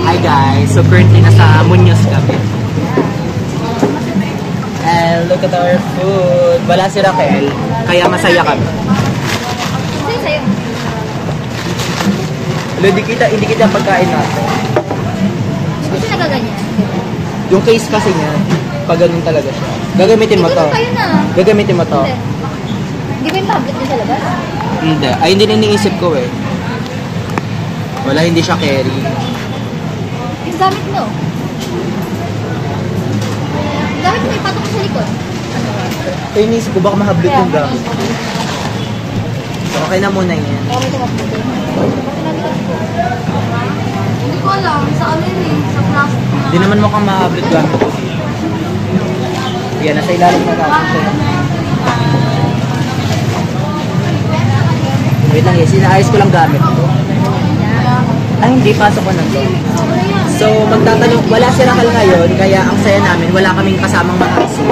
Hi guys, so currently nasa Muñoz kami. And look at our food. Wala si Raquel, kaya masaya kami. Sa'yo. Hindi kita pagkain natin. Kasi nagaganyan. Yung case kasi niya, pag ganun talaga siya. Gagamitin mo to. Kayo na. Gagamitin mo to. Hindi ba yung tablet niya sa labas? Hindi. Ay, hindi na iniisip ko eh. Wala, hindi siya carry. Yung gamit mo. Yung gamit mo ipatok mo sa likod. Ano ba? Kaya iniisip ko, baka mahablit yung gamit. So, okay na muna yan. Baka may tumaputi. Hindi ko alam. Sa ano yun eh? Sa plastic na. Hindi naman mukhang mahablit gamit ko dito. Yan, nasa ilalim na natin siya. Wait lang, yes. Inaayos ko lang gamit ko. Ay, hindi. Pasok ko na to. So, magtatanong, wala si Raquel ngayon, kaya ang saya namin, wala kaming kasamang mahakso.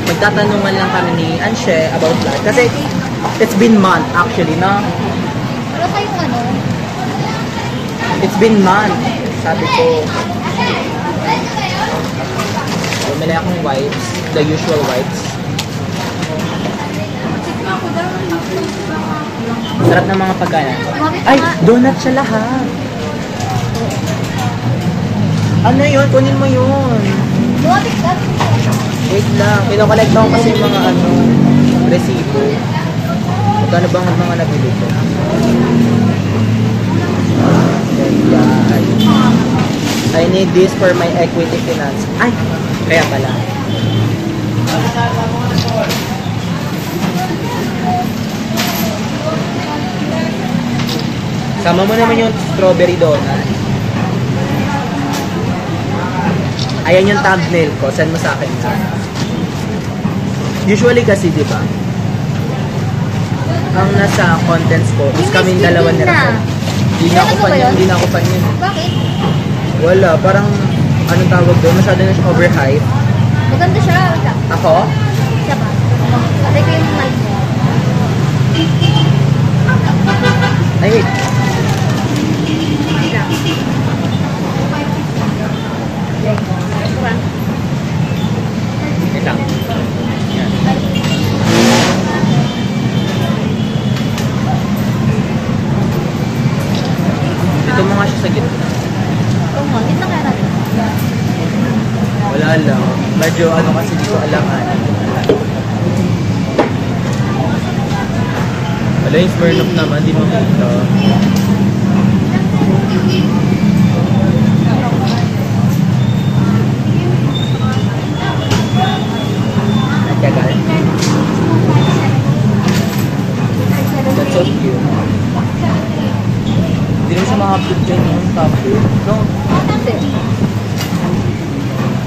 Magtatanungan lang kami ni Anshe about that. Kasi, it's been month actually, no? Pero kayong ano? It's been month. Sabi ko, bumili akong wipes, the usual wipes. Sarap ng mga pagkain. Ay, donut siya lahat. Ano yun? Kunin mo yun. Lumapit ka. Wait lang. Kinokolekta ko kasi yung mga resibo. Magkano bang ang mga nabili ko? I need this for my equity finance. Ay! Kaya pala. Sama mo naman yung strawberry donut. Ayan yung thumbnail ko. Send mo sa akin. Usually kasi, di ba? Ang nasa contents ko is kaming dalawa ni Raquel. Hindi na ako fan yun. Bakit? Wala. Parang, anong tawag doon? Masyado na siya overhype. Maganda siya. Wait lang. Ako? Siya ba? Patay ko yung mic mo. Ay, wait. Wait lang. Ito ba? Wait lang. Yan. Ito mo nga siya sa gitna. Oo nga. Gitna kaya natin. Wala lang. Medyo ano kasi dito alangan. Wala yung Smirnoff naman. Di makita. Nagkagal. That's so cute. Hindi rin siya makapit dyan yung topic. No? Kasi.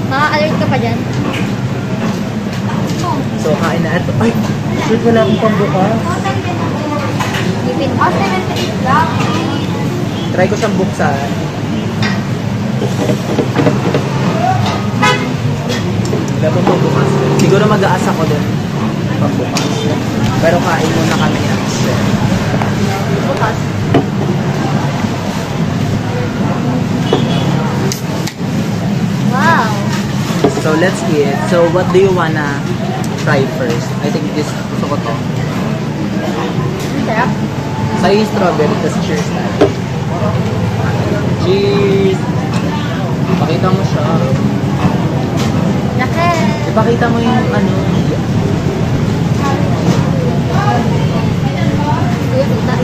Maka-alert ka pa dyan. So, kain na ito. Ay! Shoot, wala akong pambukas. Ipin. Try ko siyang buksan. Wala akong pambukas. Siguro mag-aas ako din. Pambukas. Pero kain muna kami yan. Bukas. Wow. So, let's eat. So, what do you wanna try first? I think this, gusto ko to. Ang sarap. Sa'yo yung strawberry, tapos cheers na. Cheers! Pakita mo siya. Laki. Ipakita mo yung ano. Kuya, puta.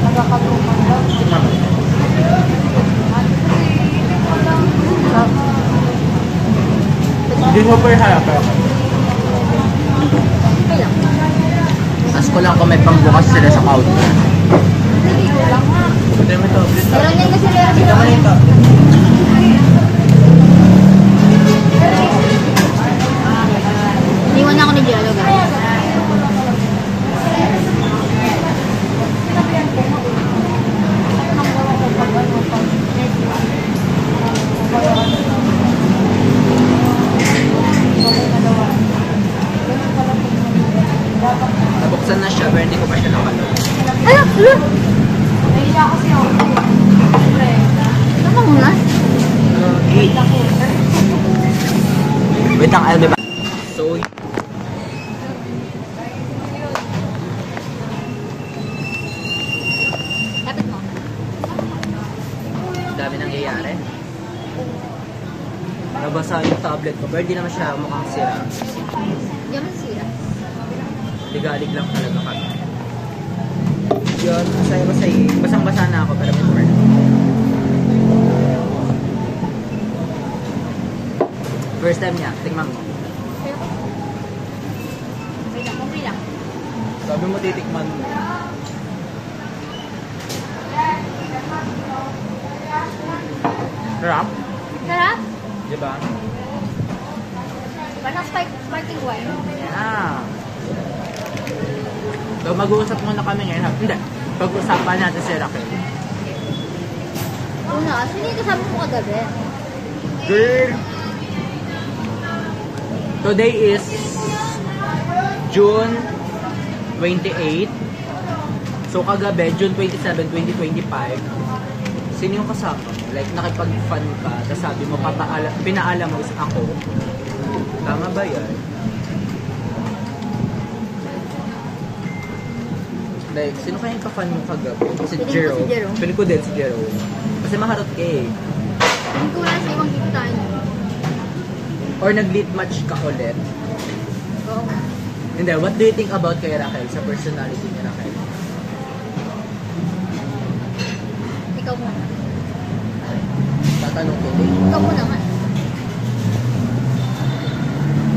Nagkakatuman daw. Mama. Hindi mo pa iharap. Okay lang. Ask ko lang kung may pambukas sila sa counter. Dito lang ha. Ito mo ito. Meron yan kasi meron Ito mo ito. Iniwan na ako ni Giallo, guys. Nabuksan na siya, pero hindi ko pa siya nakalo. Ano? Nahiya kasi ako. tablet ng LB. So, Lapit mo. dami nangyayari. Nabasa yung tablet ko, pero hindi naman siya mukhang sira. Hindi naman sira. Ligalig lang talaga kami. Yun, masaya-masaya. Basang-basa na ako, pero before. First time niya, tingnan mo. Okay lang. Sabi mo titikman mo. Sarap? Sarap? Diba? Parang sparkling wine. Yeah. So mag-uusap muna kami ngayon. Hindi. Pag-usapan natin si Raquel. Una, sino yung kasama mo kagabi? Girl! Today is June 28. So kagabi, June 27, 2025. Sino yung kasama mo? Like nakipag-fun ka, tapos sabi mo, pinaalam mo is ako. Tama ba yan? Like, sino kaya yung ka-fun mo kagabi? Si Feeling ko Jerome. si Jerome. Feeling ko din si Jerome. Kasi maharot ka eh. Hindi ko wala sa ibang dito tayo. Or nag-lit match ka ulit. Oo. Hindi, what do you think about kay Raquel sa personality ni Raquel? Ikaw muna. Tatanong ko din. Ikaw muna nga.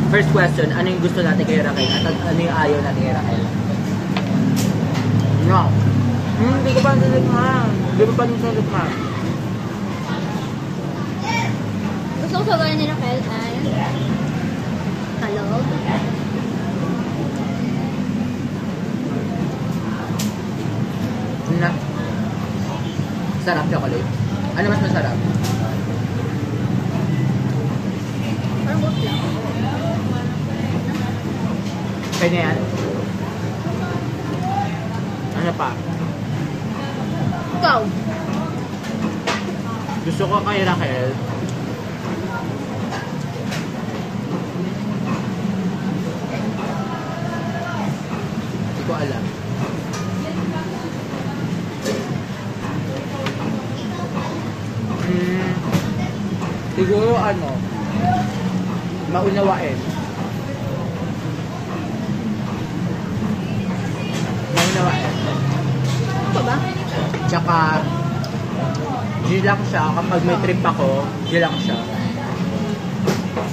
First question, ano yung gusto natin kay Raquel at ano yung ayaw natin kay Raquel? No. Hindi ko pa nalikman. Hindi ko pa nalikman. Gusto ko sabayan ni Raquel ay talog. Na. Sarap chocolate. Ano mas masarap? Parang both lang. Kanya yan? Ano pa? Ikaw. Gusto ko kay Raquel. Hindi ko alam. Siguro ano, maunawain. Maunawain. Ito ba? Tsaka, di lang siya, kapag may trip ako, di lang siya.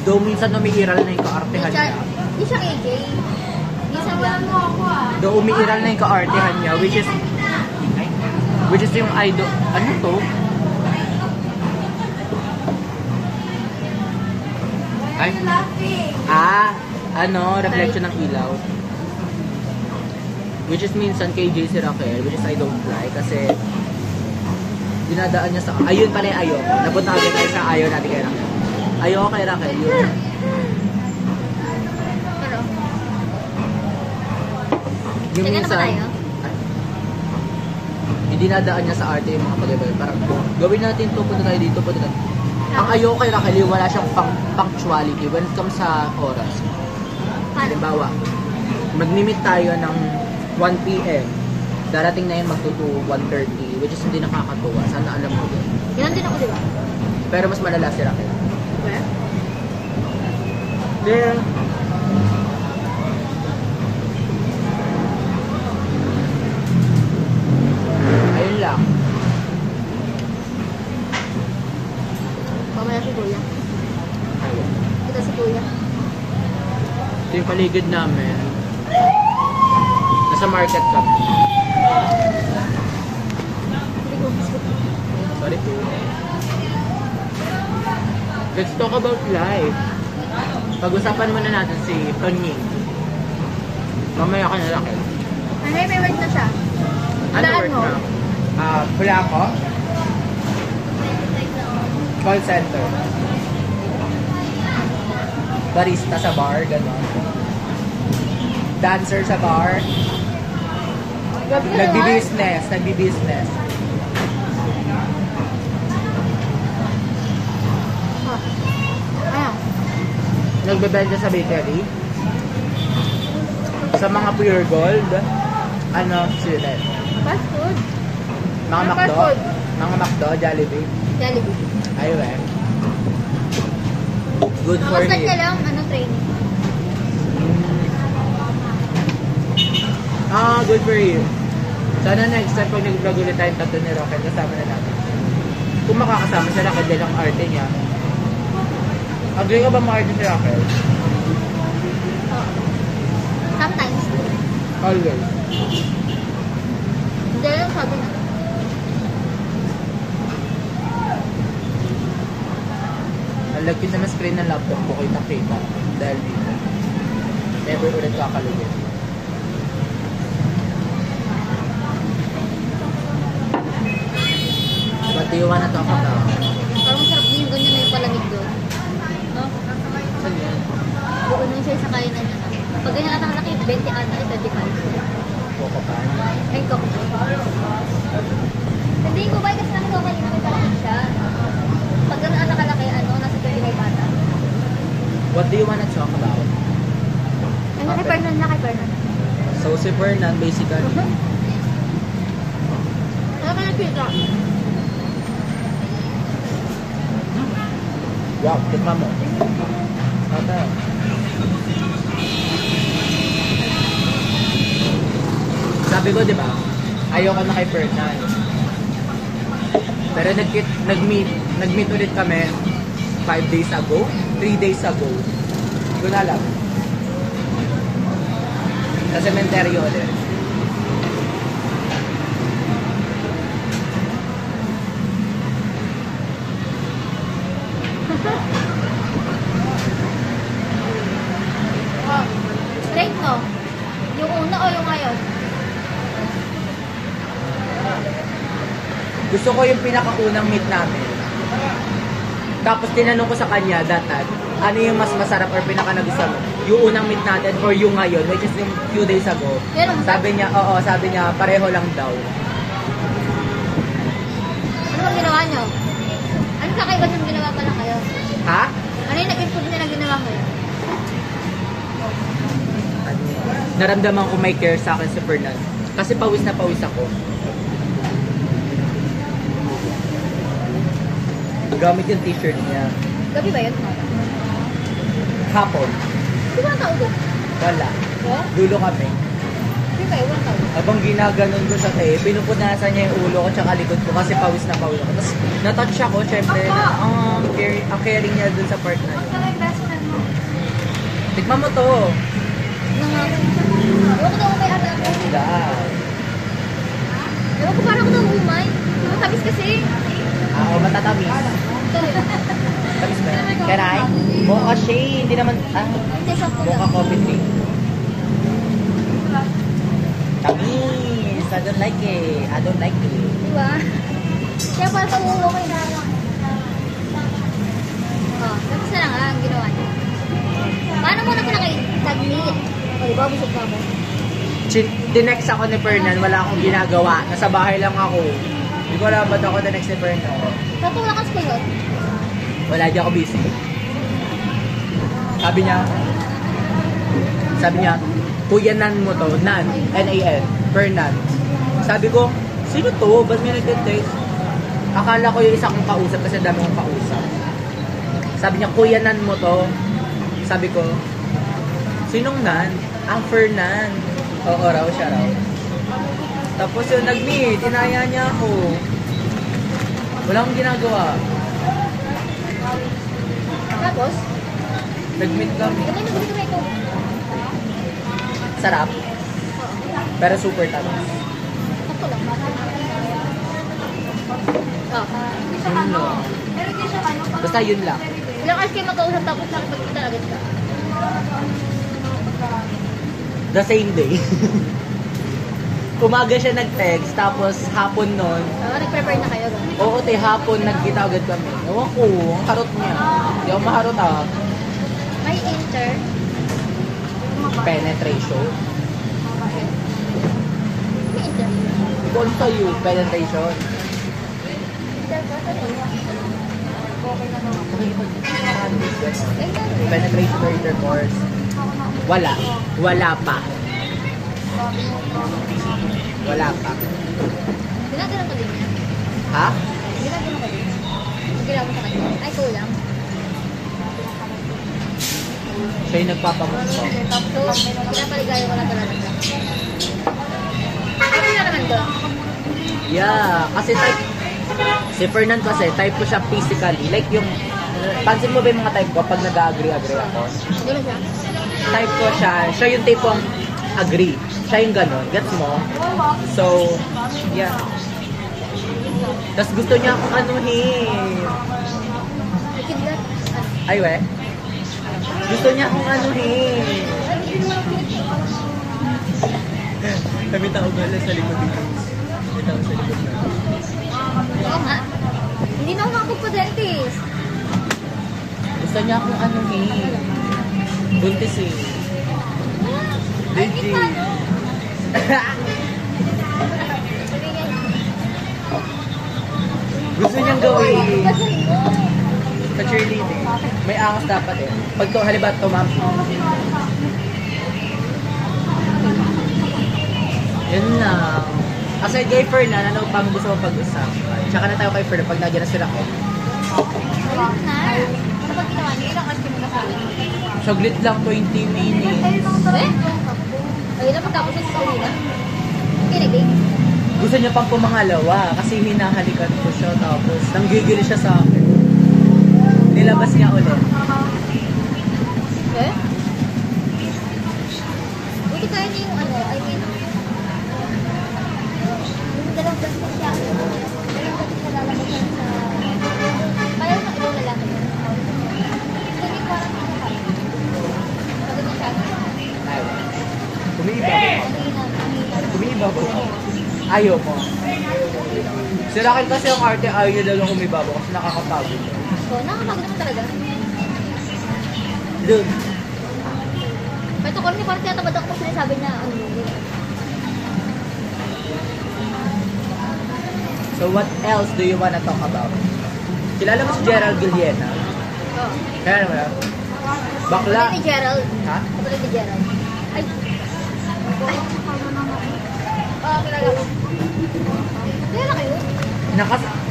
Though minsan umiiral na yung kaartehan niya. Hindi siya AJ. Minsan lang. Though umiiral na yung kaartehan niya, which is yung idol, ano to? Ay, reflection ng ilaw. Which is minsan kay JC Raquel, which is I don't like, kasi dinadaan niya sa, ayun pala yung ayaw. Napunta agad tayo sa ayaw natin kay Raquel. Ayaw kay Raquel, yun. Pero, Yung Teka na ba tayo? Hindi nadaan niya sa arte yung mga pag-ibay. Parang, gawin natin to, punta tayo dito, punta tayo. Ang ayaw kay Raquel, yung wala siyang punctuality when it comes sa oras. Halimbawa, mag-limit tayo ng 1 p.m. Darating na yun magtuto 1:30, which is hindi nakakatuwa. Sana alam mo yun. Ganun din ako, di ba? Pero mas malala si Raquel. Where? Then, ayun lang. Mamaya si Kuya. Ayun. Kita si Kuya. Ito yung paligid namin. Nasa market kami. Hindi ko gusto. Sorry po. Let's talk about life. Pag-usapan muna natin si Tonying. Mamaya ka na Raquel. Ay, may word na siya. Ano Hulaan work mo. na? Hula ako? Call center. Barista sa bar, gano'n. Dancer sa bar. Grabe ka naman. Nagbi-business. Ayan. nagbebenta sa bakery. Sa mga pure gold. Ano sila? Fast food. Mga Ano fast McDo. food? Mga McDo, Jollibee. Jollibee. Ayun eh. Good for Nakastan ka you. lang, ano, training. Good for you. Sana next time pag nag-vlog ulit tayong tatlo ni Rocket, kasama na natin. Kung makakasama si Rocket dahil ang arte niya. Agree ka ba ma-arte si Rocket? Oo. Sometimes. Always. Hindi lang sabi na. Ang lagkit naman screen ng laptop ko, kita-kita. Dahil dito. Never ulit kakalugin. But do you wanna talk about? Parang sarap din yung ganyan na yung palamig doon. No? Saan yan? Doon yung siya sa kainan niya. Pag ganyan ka nakalaki, 20 ata, 25. Coco pan. Ay, ko. Hindi ko ba kasi namin kanina may palamig siya. Pag ganyan ka nakalaki, ano, nasa 25 ata. What do you wanna talk about? Ano kay Fernan na kay Fernan? So si Fernan basically, Ano ka nagpita? wow, tikman mo. Ate. Sabi ko, di ba? Ayoko na kay Fernan. Pero nag-meet ulit kami 5 days ago, 3 days ago. Hindi ko na alam. Sa sementeryo ulit. Oh. Rate mo? Yung una o yung ngayon? Gusto ko yung pinakaunang meet namin. Tapos tinanong ko sa kanya that time, ano yung mas masarap or pinaka nagustuhan mo? Yung unang meet natin or yung ngayon, which is yung few days ago. Pero Sabi niya, oo, sabi niya, pareho lang daw. ano bang ginawa nyo? Ano kakaiba yung ginawa pa lang kayo? Ha? Ano yung nag-improve na ginawa kayo? Naramdaman ko may care sa akin si Fernan. Kasi pawis na pawis ako. Gamit yung t-shirt niya. Gabi ba yun? Hapon. Di ba ang tao doon? Wala. Oh? Dulo kami. Di ba yun? Tao? Habang ginaganon ko sa tayo, pinupunasan niya yung ulo ko tsaka likod ko kasi pawis na pawis ako. Tapos natouch ako, syempre, ang caring niya dun sa part na yun. Ano yung best friend mo? Tikman mo to. Ewan ko daw may ata ako. Dahil. Ewan ko parang ako daw umay. Matamis kasi. Ako matatamis. Ito yun. Tamis ba? Karay? Mocha shade. Hindi naman, Hindi, sa ko mocha lang. coffee drink. Tamis. I don't like it. I don't like it. Di ba? Kaya parang sa ulo ko yun. Oh, tapos na lang ang ginawa niya. Paano mo na pinaka-tag-meet? O, di ba? Busog ka mo. Tinext ako ni Fernan. Wala akong ginagawa. Nasa bahay lang ako. Hindi ko alam ba't ako tinext ni Fernan. Tatulak ka sa yun. Wala, di ako busy. Sabi niya, Kuya Nan mo to, Nan, N-A-N, Fernan. Sabi ko, sino to? Ba't may nag-text? Akala ko yung isa kong kausap kasi dami kong kausap. Sabi niya, Kuya Nan mo to. Sabi ko, sinong Nan? Ang Fernan. Oo raw, siya raw. Tapos yun, nag-meet, inaya niya ako. Wala akong ginagawa. Tapos, Nag-meet kami. kamay na gusto na ito. Sarap. Pero super tamis. Sakto lang. Oh. Yun lang. Basta yun lang. Ilang hours kayo magkausap tapos nakipagkita agad ka? The same day. Umaga siya nag-text, tapos hapon nun. Nag-prepare na kayo ba? Oo, hapon nagkita agad kami. Ewan ko, ang harot niya. Hindi ako maharot May inter. Penetration. May inter. Ikaw ano sa'yo, penetration. Inter ba? Penetration or intercourse. Wala. Wala pa. Wala pa. Ginagawa ko din yan. Ha? Ginagawa ko din. Ginawa mo sa kanya. Ay, kulang. Siya yung nagpapamukha. So, pinapaligaya ko lang talaga siya. Ano na naman doon? Yeah, kasi type, si Fernan kasi, type ko siya physically. Like yung, pansin mo ba yung mga type ko pag nag-agree ako? Gano'n siya? Type ko siya yung tipong agree. Siya yung gano'n, gets mo? So, yeah. Tapos gusto niya akong anuhin. Kidlat. Ay, we? Gusto niya akong anuhin. Kami tao gala sa likod dito. May tao sa likod na. Oo nga. Hindi na ako makapagpa-dentist. Gusto niya akong anuhin. Buntis eh. Ay, Legit. kita no? Gusto niyang gawin. Galing mo. Sa cheerleading, may angas dapat eh. Pag to, halimbawa to ma'am. Yun lang. Kasi kay Fernan, ano pang gusto mo pag-usap? Tsaka na tayo kay Fernan pag nagyan na sila ko. Ayun na. Ano ba ginawa niyo? Ilang hours kami kasama? Saglit lang, 20 minutes. Eh? Ayun na, pagtapos sa kanina. Kinilig. Gusto niya pang pumangalawa kasi hinahalikan ko siya tapos nanggigil siya sa akin. Nilabas niya ulit. Eh? Buti kaya niya yung ano, I mean, yung dalawang beses ko siya. Dalawang beses ko lalabasan sa... Parang sa ibang lalaki yun. Kasi parang ano pa. Pagod na siya. Ay, kumiiba. Ang Kumiiba ko. Ayaw mo. Si Raquel kasi yung arte ayaw niya daw yung kumibabo kasi nakakapagod. So, nakakapagod naman talaga. Doon. Ito ko rin, parang tinatamad ako kung sinasabi niya, ano yun. So what else do you wanna talk about? Kilala mo si Gerald Guillena? Oo. Kaya naman yan? Bakla. Kapatid ni Gerald. Ha? Kapatid ni Gerald. Ay. Ay. Oo, kilala ko. Kilala kayo?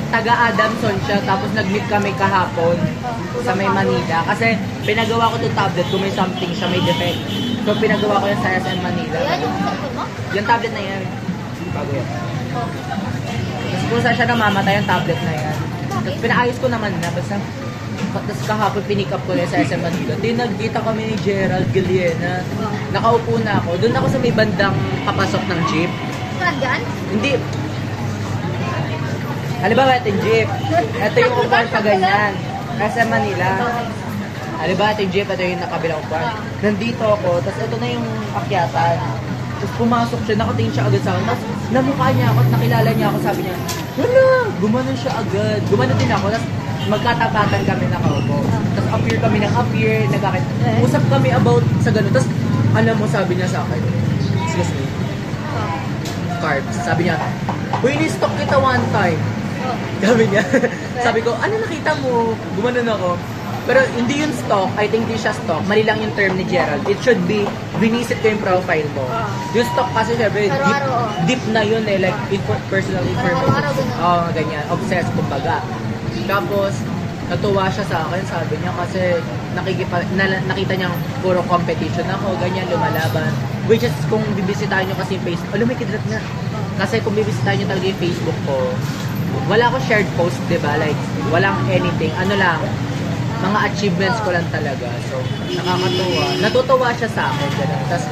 Taga-Adamson siya, tapos nag-meet kami kahapon sa may Manila. Kasi pinagawa ko itong tablet ko, may something siya, may defect. So pinagawa ko yan sa SM Manila. Ayan yung cellphone mo? Yung tablet na yan. Bago yan. Oo. Tapos kung saan siya namamatay yung tablet na yan. Tapos pinaayos ko naman na, basta tapos kahapon pinick up ko yan sa SM Manila. Nagkita kami ni Gerald Guillena. Nakaupo na ako. Doon ako sa may bandang papasok ng jeep. Saan dyan? Hindi. Halimbawa, ito yung jeep. Ito yung upuan pa ganyan. Nasa Manila. Halimbawa, ito yung jeep. Ito yung nakabilang upuan. Nandito ako. Tapos ito na yung akyatan. Tapos pumasok siya. Nakatingin siya agad sa akin. Tapos namukha niya ako at nakilala niya ako. Sabi niya, wala! Gumanon siya agad. Gumanon din ako. Tapos magkatapatan kami nakaupo. Tapos appear kami ng appear. Usap kami about sa ganun. Tapos alam mo, sabi niya sa akin, excuse me, carbs. Sabi niya, uy, ni-stock kita one time. Sabi niya. Sabi ko, ano nakita mo? Gumanon ako. Pero hindi yung stock. I think hindi siya stock. Mali lang yung term ni Gerald. It should be, binisit ko yung profile mo. Yung stock kasi syempre, deep na yun eh. Like, personal information. Araw-araw ganun. Oo, ganyan. Obsessed, kumbaga. Tapos, natuwa siya sa akin. Sabi niya kasi, nakita niya puro competition ako. Ganyan, lumalaban. Which is, kung bibisitahin niyo kasi yung Facebook, alam mo, may kidlat na. Kasi kung bibisitahin niyo talaga yung Facebook ko, wala ko shared post, di ba? Like, walang anything. Ano lang, mga achievements ko lang talaga. So, nakakatuwa. Natutuwa siya sa akin. Ganun. Tapos,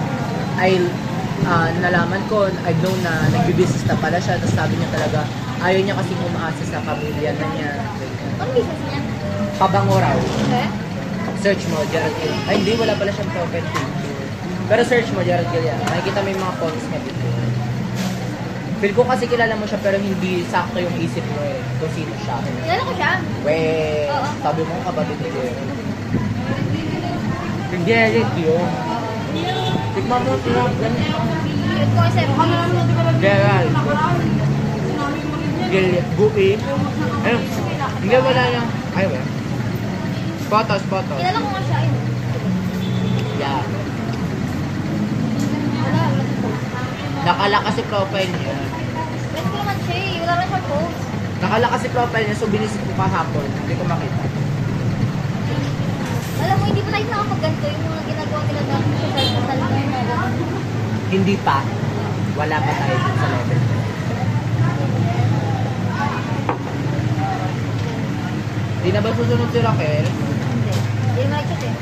nalaman ko, I've known na nagbibusiness na pala siya. Tapos sabi niya talaga, ayaw niya kasi umaasa sa pamilya na niya. Ano business niya? Pabango raw. Okay. Search mo, Gerald Gillian. Ay, hindi, wala pala siyang profile picture. Pero search mo, Gerald Gillian. Makikita mo yung mga posts niya dito. Feel ko kasi kilala mo siya pero hindi sakto yung isip mo eh. Kung sino siya. Kilala ko siya. Weh, Oo. sabi mo kapatid ni Gerald. Si Gerald yun. Tikman mo sila. Pilit ko kasi. Gerald. Gerald. Gui. Ayun. Hindi, wala lang. Ay, well. Photos. Kilala ko nga siya. Ayun. Yeah. Wala. Nakalakas si profile niya. Friend ko naman siya eh. Wala rin siya post. Nakalakas si profile niya, so binisip ko kahapon. Hindi ko makita. Alam mo, hindi pa tayo nakapagganto yung mga ginagawa nila na social media. Hindi pa. Wala pa tayo dun sa level. Hindi na ba susunod si Raquel? Hindi. Hindi naman nag-chat eh.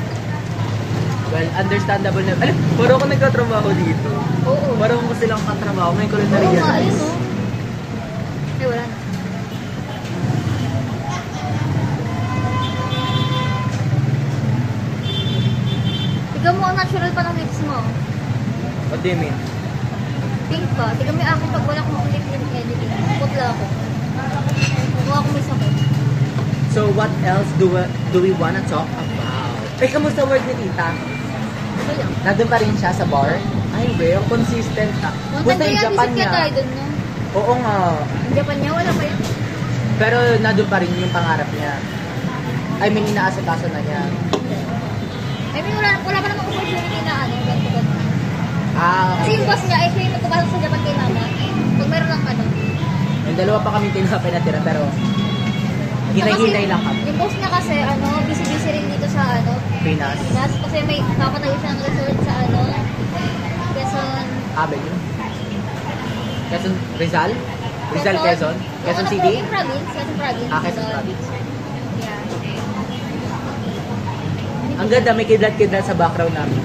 Well, understandable na. Alam, parang ako nagkatrabaho dito. Oo. Parang ako silang katrabaho. Ngayon ko rin Oo nga, ayun na-realize. o. Ay, wala na. Tignan mo ang natural pa ng lips mo. What do you mean? Pink pa. Tignan mo yung akin pag wala akong lip editing. Putla ako. Mukha akong may sakit. So, what else do we wanna talk about? Ay, kamusta work ni Tita? Ito lang. Nandun pa rin siya sa bar? Ay, well, consistent ka. One Gusto time yung kaya Japan visit niya. ka tayo dun, no? Oo nga. Ang Japan niya, wala pa yan. Pero nandun pa rin yung pangarap niya. I mean, inaasikaso na niya. I mean, wala pa namang opportunity na ano, ganito. Ah, Kasi yung boss niya, siya yung nagpapasok sa Japan kay mama. Pag meron lang ano. yung dalawa pa kami tinapay na tira, pero hinay-hinay lang kami. Yung boss niya kasi, ano, busy-busy rin dito sa, ano, Pinas. Pinas. Kasi may papatayo siya ng resort sa, ano, Quezon. Avenue. Quezon, Rizal? Rizal, Quezon? Quezon City? Yung province, Quezon province. Ah, Quezon Doon. Province. Yeah. Ang ganda, may kidlat-kidlat sa background namin.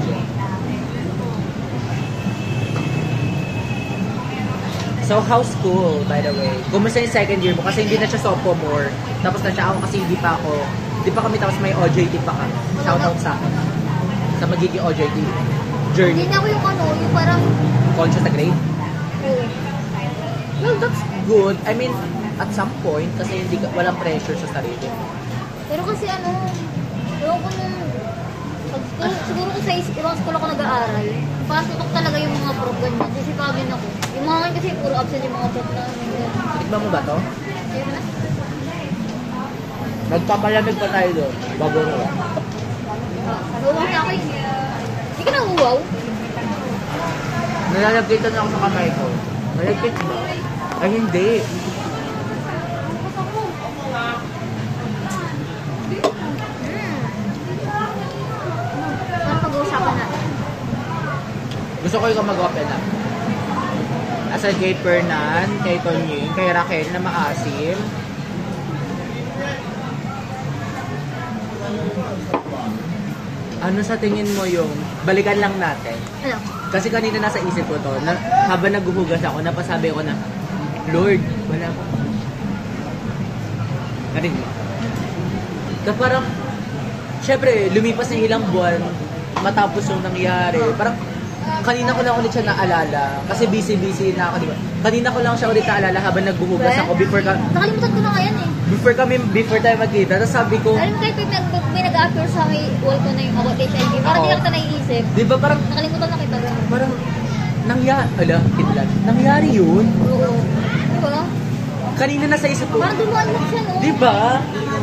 So, how's school, by the way? Kumusta yung second year mo? Kasi hindi na siya sophomore. Tapos na siya ako kasi hindi pa kami tapos may OJT pa kami. Shoutout sa akin. Sa magiging OJT Hindi journey. na ako yung ano, yung parang, Conscious na grade? oh, Well, that's good. I mean, at some point, kasi walang pressure sa sarili. pero kasi ano, ewan ko nung, siguro kung sa ibang school ako nag-aaral, pasok talaga yung mga prof ganyan, sisipagin ako. Yung mga ngayon kasi puro absent yung mga prof na, Tikman mo ba to? ayun na. Magpapalamig pa tayo doon. Bago mo. Nahuwaw na ako eh. Hindi ka nahuwaw? Nalalagkitan ako sa kamay ko. Nalagkit ba? Ay, hindi. Ano pag-uusapan natin? Gusto ko ikaw mag-open up. Aside kay Fernan, kay Tonying, kay Raquel na maasim. Ano sa tingin mo yung balikan lang natin? Ano? Kasi kanina nasa isip ko to, na, habang naghuhugas ako, napasabi ko na, Lord, wala ko. Narinig mo? Na parang, syempre, lumipas na ilang buwan, matapos yung nangyari. Parang, kanina ko lang ulit siya naalala. Kasi busy-busy na ako, di ba? Kanina ko lang siya ulit naalala habang naghuhugas ako Nakalimutan ko na nga yan eh. before tayo magkita. Tapos sabi ko, Alam mo kahit may nag-appear sa may wall ko na yung about HIV, parang Oo. di lang kita naiisip. di ba parang, Nakalimutan na kita doon. nangyari yun? Oo. Di ba? Kanina nasa isip ko, Parang dumaan lang siya, no? di ba?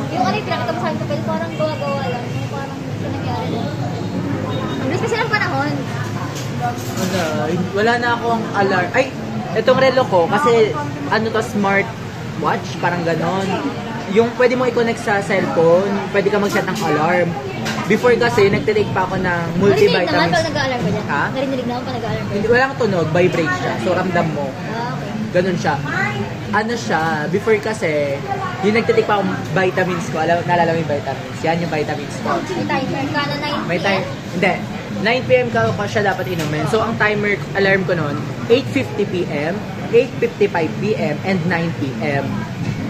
Yung ano yung pinakita mo sa akin papel, parang gawa-gawa lang. Yung parang siya nangyari doon. Ang bilis kasi ng panahon. Wala na akong alarm. Ay, itong relo ko, kasi ano to, smart watch, parang ganon. Yung pwede mo i-connect sa cellphone, pwede ka mag-set ng alarm. Before kasi, nagtitake pa ako ng Narinig naman multivitamins. pag nag-aalarm ka dyan? Ha? Narinig naman pag nag-aalarm ka Hindi, dyan? walang tunog, vibrate siya. So, ramdam mo. Ah, okay. Ganun siya. Ano siya, before kasi, yung nagtitake pa akong vitamins ko, naalala mo yung vitamins? Yan yung vitamins ko. May timer ka na 9 May time, hindi. 9 p.m. ka siya dapat inumin. So, ang timer, alarm ko noon, 8:50 p.m., 8:55 p.m., and 9 p.m.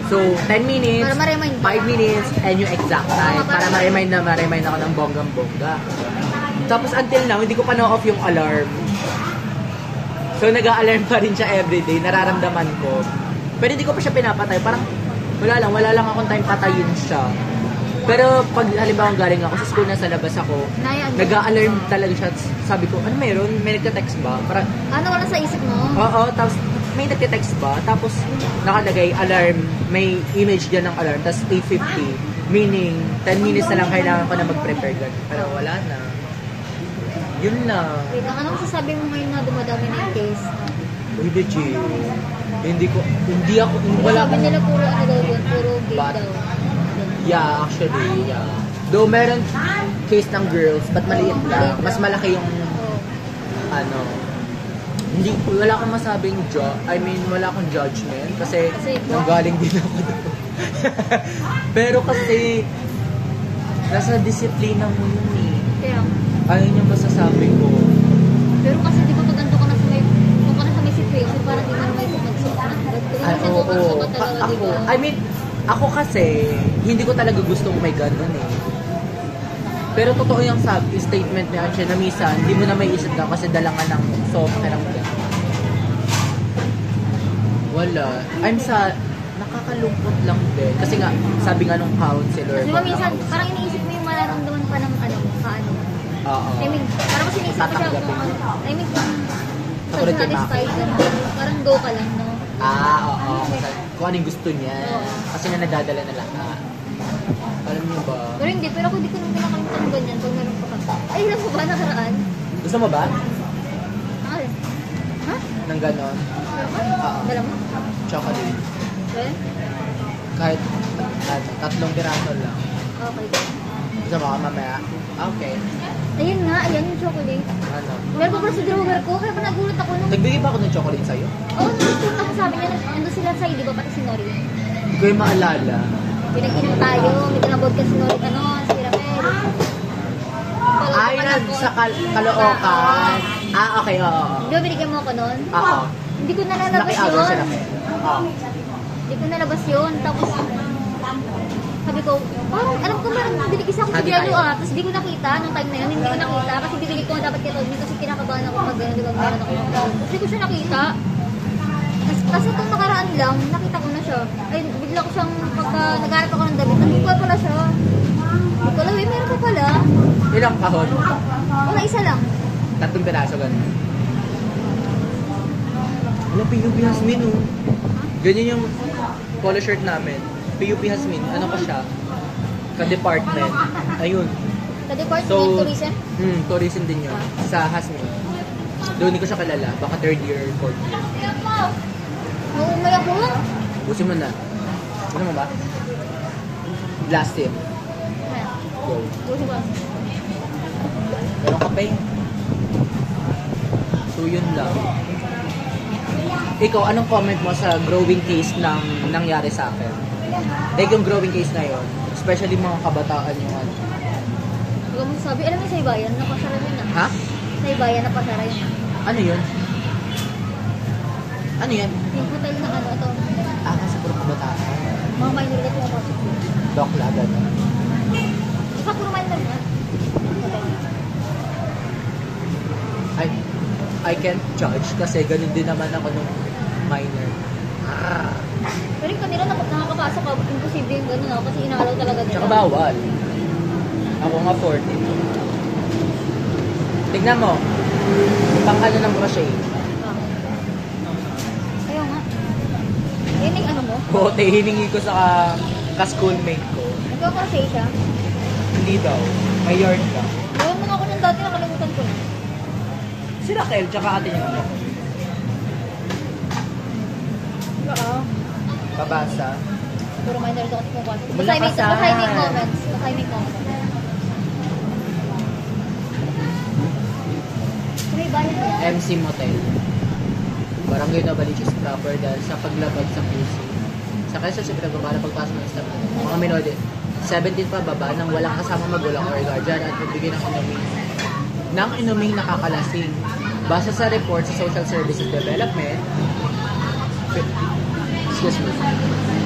So, 10 minutes, Para ma-remind 5 ka. minutes, and yung exact time. Para ma-remind ako ng bonggang-bongga. Tapos, until now, hindi ko pa na-off yung alarm. So, nag-a-alarm pa rin siya everyday. Nararamdaman ko. Pero hindi ko pa siya pinapatay. Parang, wala lang akong time patayin siya. Pero pag halimbawa galing ako sa school, nasa labas ako, nag-a-alarm talaga siya. Sabi ko, ano meron? May nagka-text ba? Parang, Ano wala sa isip mo? oo, tapos may nagte-text ba? Tapos nakalagay alarm, may image dyan ng alarm, tapos 8:50. Meaning, 10 minutes na lang kailangan ko na mag-prepare ganun. Pero wala na. Yun lang. Wait lang, anong sasabi mo ngayon na dumadami na yung case? Uy, legit. Hindi ako, wala Sabi akong, nila puro ano daw doon, puro gay But- daw. yeah, actually, yeah. Though meron case ng girls, but maliit lang. Mas malaki yung, Oo. ano, hindi, wala akong masabing wala akong judgment kasi Kasi ito- nanggaling din ako doon. Pero kasi, nasa disiplina mo yun eh. Kaya, Ayun yung masasabi ko. pero kasi di ba pag ando ka na sa may, kung ka na sa may situation, parang di mo na may magsuot ng hanggang. Pero Ay, kasi oo. sukat talaga, di Ako, ba? I mean, ako kasi, hindi ko talaga gustong may ganun eh. Pero totoo yung statement niya siya na minsan, hindi mo na may isip ka kasi dalangan ng soft na lang. Wala. Nakakalungkot lang din. Kasi nga, sabi nga nung counselor. Di ba minsan, parang iniisip mo yung mararamdaman pa ng ano, kaano. Oo. I mean, parang mas iniisip ko siya kung ano. I mean, kung Katulad kay satisfied ka na, parang go ka lang, no? Oo. Kung anong gusto niya. Oo. Kasi nga nadadala na lahat. Alam niyo ba? Pero hindi, pero ako di ko nang pinakalimutan ng ganyan pag meron pa ka. Ay, alam mo ba, nakaraan? Gusto mo ba? Ay, ha? Nang ganon? Meron ka? Oo. Dala mo? Chocolate. Eh? Kahit 3 piraso lang. Okay. Gusto mo ka mamaya? Okay. Ayun nga, ayan yung chocolate. Ano? Meron pa pala sa drawer ko, kaya pa nagulat ako nung... Nagbigay ba ako ng chocolate sa'yo? Oo, nandun ako sabi niya, nandun sila sa di ba, pati si Nori. Hindi ko yung maalala. Pinag-inom tayo, may tinabod ka si Nori, ano, si Ramel. Ay, sa Caloocan. Okay, oo. Di ba binigyan mo ako nun? Oo. Hindi ko nalalabas Nakiagaw yun. sila kayo. Oo. Hindi ko nalabas yun. Tapos, sabi ko, parang alam ko meron binigis ako sa Hati Diallo tayo. Tapos hindi ko nakita, nung time na yun, hindi ko nakita. Kasi bibili ko dapat kay Rodney kasi kinakabahan ako pag gano'n, di ba, meron ako ng phone. Kasi ko siya nakita. Kasi itong nakaraan lang, nakita ko na siya. Ay, bigla ko siyang, pagka naghanap ako ng damit, nandun pa pala siya. Hindi ko alam, meron pa pala. Ilang kahon? Wala, isa lang. 3 piraso ganun. Wala, PUP Hasmin oh. Ganyan yung polo shirt namin. PUP Hasmin. Ano ko siya? Ka-department. Ayun. Sa department So, tourism. tourism din yun. Sa Hasmin. Doon hindi ko siya kilala. Baka 3rd year, 4th year. Naumay ako. Busin mo na. Ano mo ba? Last tip. Go. Busi ba? Meron ka pa eh. So yun lang. Ikaw, anong comment mo sa growing case ng nangyari sa akin? Like yung growing case na yun, especially mga kabataan yung ano. Huwag mo sabi, alam mo sa Ibayan, napasara yun na. Ha? Sa Ibayan, napasara yun. Ano yun? Ano yan? Yung hotel na ano, ito. Kasi puro kabataan. Mga minor na pumapasok. Dokla, gano'n. Isa puro minor na. I can't judge kasi ganun din naman ako nung minor. Pero yung kanila nakakapasok ka, imposible yung gano'n ako kasi inaalaw talaga nila. Tsaka bawal. Ako nga 40. Tignan mo. Pang ano ng crochet. Ayaw nga. Yan yung ano mo? Bote, hiningi ko sa ka-schoolmate ko. Nagkakrochet siya. Hindi daw. May yarn ka. Gawin mo nga ako nung dati, nakalimutan ko na. Si Raquel, tsaka ate niya ako. Oo. Babasa. Puro minor daw kasi pumapasok. Wala ka sa- Basahin mo yung comments. Basahin mo yung comments. Sa may bayan na yan. MC Motel. Barangay Novaliches proper dahil sa paglabag sa puso. Sa Quezon, sa pinagbabala pagpasok ng staff. Mga minode, 17 pa baba nang walang kasama magulang or guardian at magbigay ng inuming nakakalasing. Base sa report sa Social Services Development,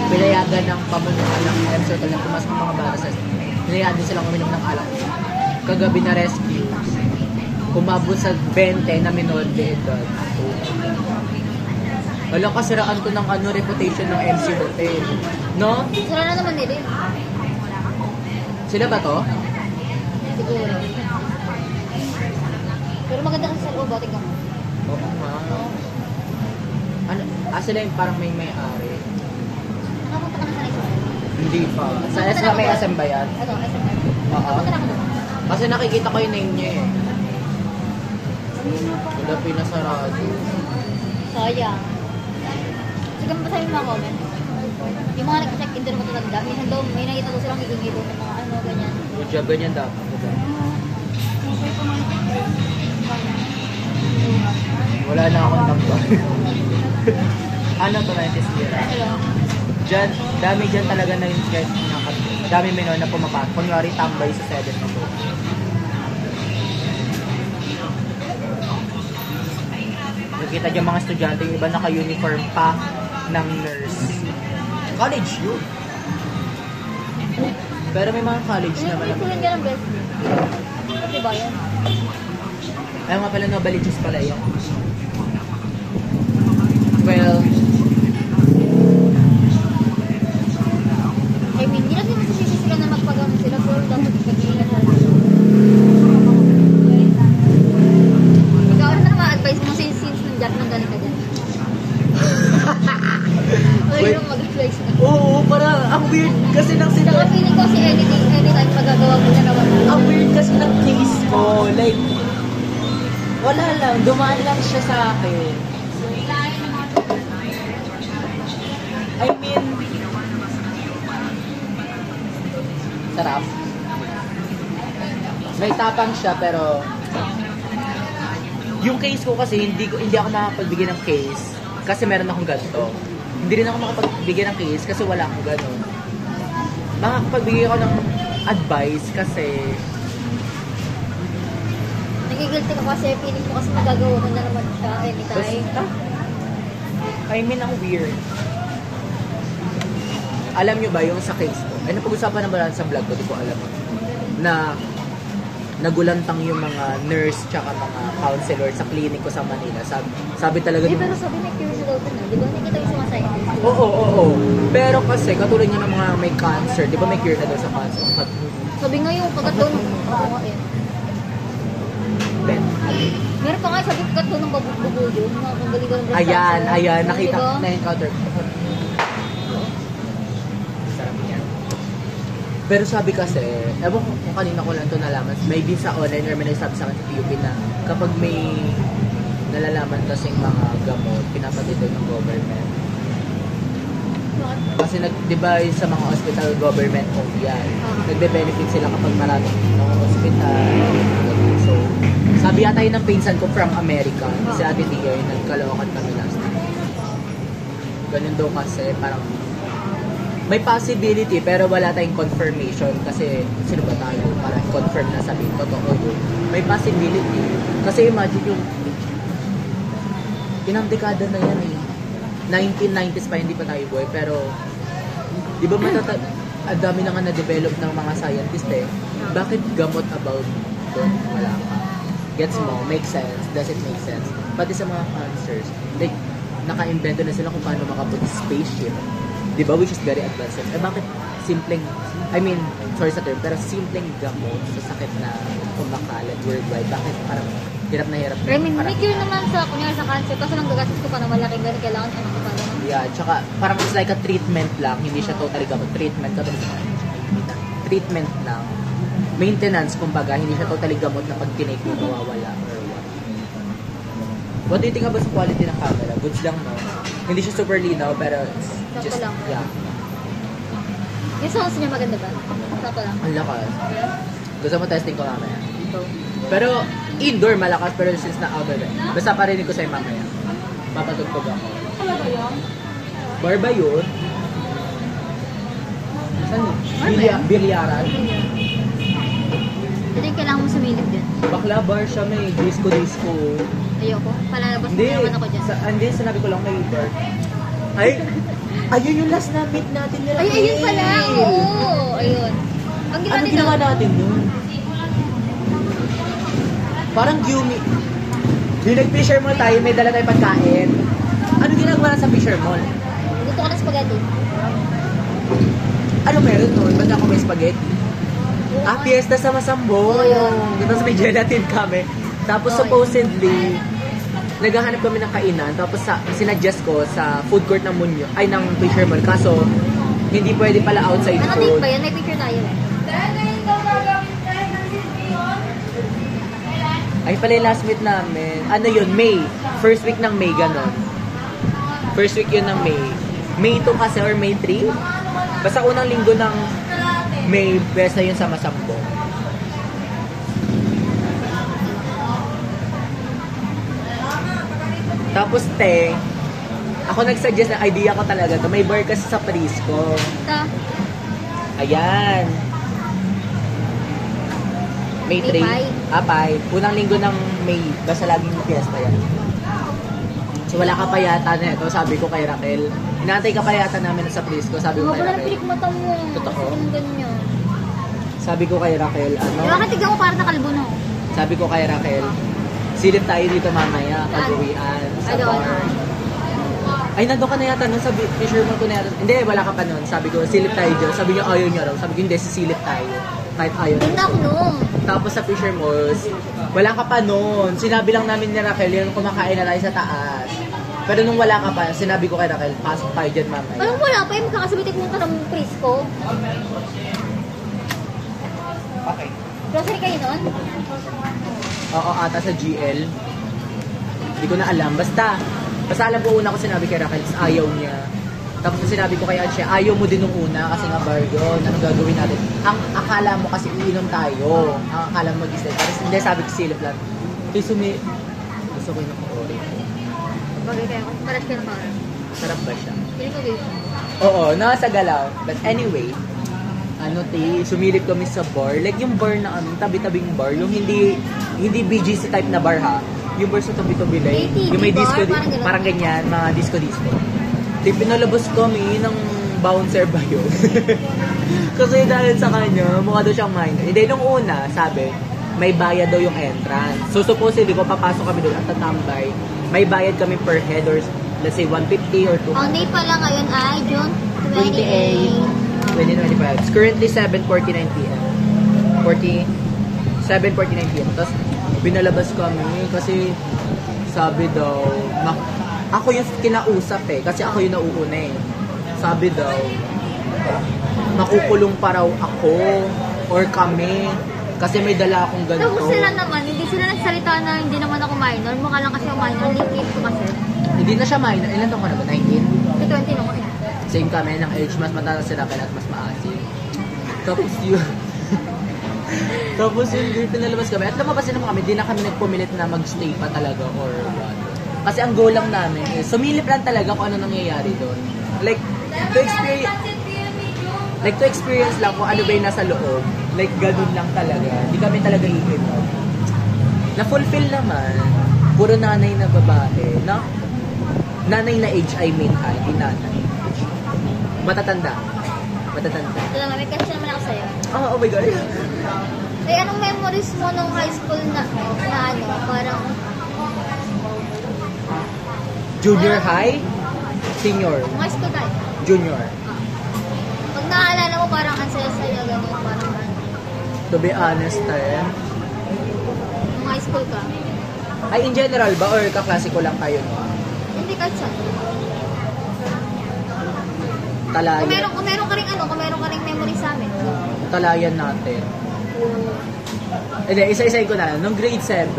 pinayagan ng pamunuan ng MC Hotel na pumasok ng mga bata sa pinayagan din silang uminom ng alak. Kagabi na rescue, umabot sa 20 na minor de edad. Wala kasiraan ko ng reputation ng MC Hotel. No? Sira na naman nila. Sila ba to? Siguro. Pero maganda kasi sa loob, tingnan mo. Oo nga. Ano? Sila yung parang may-ari. Nakapunta ka na sa next one? Hindi pa. Sa SM may SM ba yan? Ano, SM. Oo. Nakapunta na ako doon. Kasi nakikita ko yung name niya eh. Wala pinasarado. Sayang. Sige mo ba sa'yo yung mga comment? Yung mga nag-check in doon na matutanda, minsan daw may nakita daw silang higingi doon ng mga ano, ganyan. Good job, ganyan dapat. Wala na akong tambay. Ano to, 90s year? Hello? Diyan, dami dyan talaga na yung sketch na dami may na pumapasok. Kunwari tambay sa 7 na to. Nakikita dyan mga estudyante, yung iba naka-uniform pa ng nurse. College yun. Pero may mga college naman. Kunin ka ng best. Kasi ba yan? Ayaw nga pala, Novaliches pala yan. Well, I mean, hindi natin masisisi sila na magpagano sila, pero dapat ipagiging na ikaw na ma-advise mo since nandiyan nang galing ka dyan. Ay, yung mag-advise na. oo, parang ang weird kasi ng Saka feeling ko si anytime magagawa mo na naman. Ang weird kasi ng case ko. Like, wala lang. Dumaan lang siya sa akin. I mean, sarap. May tapang siya pero yung case ko kasi hindi ako nakapagbigay ng case kasi meron akong ganito. Hindi rin ako makapagbigay ng case kasi wala akong gano'n. Makakapagbigay ako ng advice kasi Nagigilty ka kasi feeling ko kasi magagawa mo na naman siya anytime. basta. I mean, ang weird. Alam nyo ba yung sa case ko? Ay, napag-usapan na ba sa vlog ko? Di ko alam. Na nagulantang yung mga nurse tsaka mga counselor sa clinic ko sa Manila. Sabi talaga Pero sabi may cure na daw ito na. Di ba nakita yung sa mga scientist? Oo. Pero kasi, katulad nyo ng mga may cancer, di ba may cure na daw sa cancer? Sabi nga yung kagat daw ng Ben. meron pa nga sabi kagat daw ng babuyo. Magaling daw ng breast Ayan, cancer. nakita, Diba? na-encounter ko. Sarap yan. Pero sabi kasi, ewan ko kung kanina ko lang ito nalaman, may din sa online or may nagsabi sa akin sa PUP na kapag may nalalaman kasing mga gamot, pinapatid doon ng government. Kasi di ba sa mga hospital, government owned yan. Nagbe-benefit sila kapag maraming ng hospital. So, sabi yata yun ng pinsan ko from America, si Ate Tia, yung nagkalawakan kami last time. Ganun daw kasi, parang may possibility pero wala tayong confirmation kasi sino ba tayo para confirm na sabihin totoo yun. May possibility. Kasi imagine yung inang dekada na yan eh. 1990s pa hindi pa tayo buhay pero di ba ang dami na nga na-develop ng mga scientist eh. Bakit gamot about doon? Wala pa. Gets mo? Makes sense. Does it make sense? Pati sa mga cancers, like, naka-invento na sila kung paano makapag spaceship. Di ba? Which is very advanced. Eh bakit simpleng, I mean, sorry sa term, pero simpleng gamot sa sakit na kumakalat worldwide. Bakit parang hirap na hirap? I mean, may Parang- cure naman sa kunyari sa cancer kasi nang gagastos ko pa na malaking ganun kailangan siya makapala. Yeah, tsaka parang it's like a treatment lang, hindi siya totally gamot. Treatment, treatment lang. Maintenance, kumbaga, hindi siya totally gamot na pag tinake mo mawawala or what. What do you think about sa quality ng camera? Goods lang, no? Hindi siya super linaw, pero it's just, Sakto lang. yeah. Yung sounds niya maganda ba? Sakto lang. Ang lakas. Gusto mo testing ko mamaya. Ito. Pero indoor malakas, pero since na outdoor, basta parinig ko sa'yo mamaya. Papatugtog ako. Bar ba yun? Saan yun? Bilyaran? Ito yung kailangan mo sumilip din. Bakla bar siya, may disco-disco. Ayoko. Palalabas mo Hindi, naman ako dyan. hindi, sinabi ko lang may bar. Ay, ayun yung last na meet natin nila. Ay, ayun pala! Oo! Ayun. Ang Ano ginawa natin nun? Parang Yumi. Yung nag-fisher mall tayo, may dala tayong pagkain. Ano ginagawa sa fisher mall? Gusto ko ng spaghetti. Ano meron nun? Ba't ako may spaghetti? Fiesta sa Masambong. Oo, yun. Tapos may gelatin kami. Tapos Oo, supposedly, naghahanap kami ng kainan, tapos sinadjust ko sa food court ng Munyo, ay ng Fisher Mall. Kaso, hindi pwede pala outside Ano date food. ba yan? May picture tayo eh. Ay pala yung last meet namin. Ano yun? May. First week ng May, ganon. First week yun ng May. May 2 kasi or May 3? Basta unang linggo ng May, best na yun sa Masambo. Tapos, ako nag-suggest na idea ko talaga to. May bar kasi sa Prisco. Ito. Ayan. May May 3. Apay. Unang linggo ng May. Basta laging fiesta yan. So wala ka pa yata na ito. Sabi ko kay Raquel. Inaantay ka pa yata namin sa Prisco. Sabi ko Mga kay pala Raquel. pilik mata mo. Totoo? Yung ganyan. Sabi ko kay Raquel, ano? Diba katigyan ko parang nakalbo na. Sabi ko kay Raquel, silip tayo dito mamaya. Pag-uwian. Sa Ay, doon. bar. Ay, nandun ka na yata nun. Sabi, Fisher Mall ko na yata. Hindi, wala ka pa nun. Sabi ko, silip tayo dyan. Sabi niya, ayaw niya raw. Sabi ko, hindi, sisilip tayo. Kahit ayaw niya. Ganda ako nung. Tapos sa Fisher Malls, wala ka pa nun. Sinabi lang namin ni Raquel, yung kumakain na tayo sa taas. Pero nung wala ka pa, sinabi ko kay Raquel, pasok tayo dyan mamaya. Alam wala pa yung magkakasabit pumunta ng Prisco. Okay. Grocery kayo nun? Oo, ata sa GL. Hindi ko na alam. Basta alam ko una ko sinabi kay Raquel, ayaw niya. Tapos sinabi ko kay Anshe, ayaw mo din nung una kasi nga bar yun. Anong gagawin natin? Ang akala mo kasi iinom tayo. Ang akala mo mag-stay. Pero hindi, sabi ko silip lang. Gusto ko yung nakakori. Bagay kaya ako. Paras ka na parang. Sarap ba siya? Pili ko game. Oo, nasa galaw. But anyway, sumilip kami sa bar. Like yung bar na tabi-tabing bar. Yung hindi BGC type na bar ha. Yung bar sa tabi-tabi like. ATV Yung may bar, disco, parang parang ganyan, mga disco-disco. Di pinalabas kami ng bouncer ba yun? Kasi dahil sa kanya, mukha daw siyang minor. Hindi, nung una, sabi, may bayad daw yung entrance. So supposedly, kung papasok kami doon at tatambay, may bayad kami per head or let's say 150 or 200. Ang day pala ngayon ay June 28, 2025. It's currently 7:49 p.m. 7:49 p.m. Tapos, binalabas kami kasi sabi daw, ako yung kinausap kasi ako yung nauuna Sabi daw, makukulong pa raw ako or kami kasi may dala akong ganito. Tapos sila naman, hindi sila nagsalita na hindi naman ako minor. Mukha lang kasi ako minor. Late ko kasi. Hindi na siya minor. Ilan taon ka na ba? 19? 20 nung ako. Same kami ng age, mas mataas sila kaya at mas maasim. Tapos yun. Tapos yun, pinalabas kami. At lumabasin naman kami, di na kami nagpumilit na magstay pa talaga or what. Kasi ang goal lang namin is, sumilip lang talaga kung ano nangyayari doon. Like, to experience lang kung ano ba yung nasa loob. Like, ganun lang talaga. Hindi kami talaga iinom. Na-fulfill naman, puro nanay na babae. Nanay na age, I mean, hindi nanay. Matatanda. Ito lang, may question naman ako sa'yo. Oh my God. Ay, anong memories mo nung high school na ano, parang... Junior high? Senior? Nung high school tayo? Junior. Pag naaalala mo, parang ang saya-saya, gano'n, parang ano. To be honest, Nung high school ka. ay in general ba or kaklase ko lang kayo? Hindi kahit saan. Talayan. Kung meron ka rin memory sa amin. Talayan natin. Hindi, isa-isayin ko na. Nung grade 7,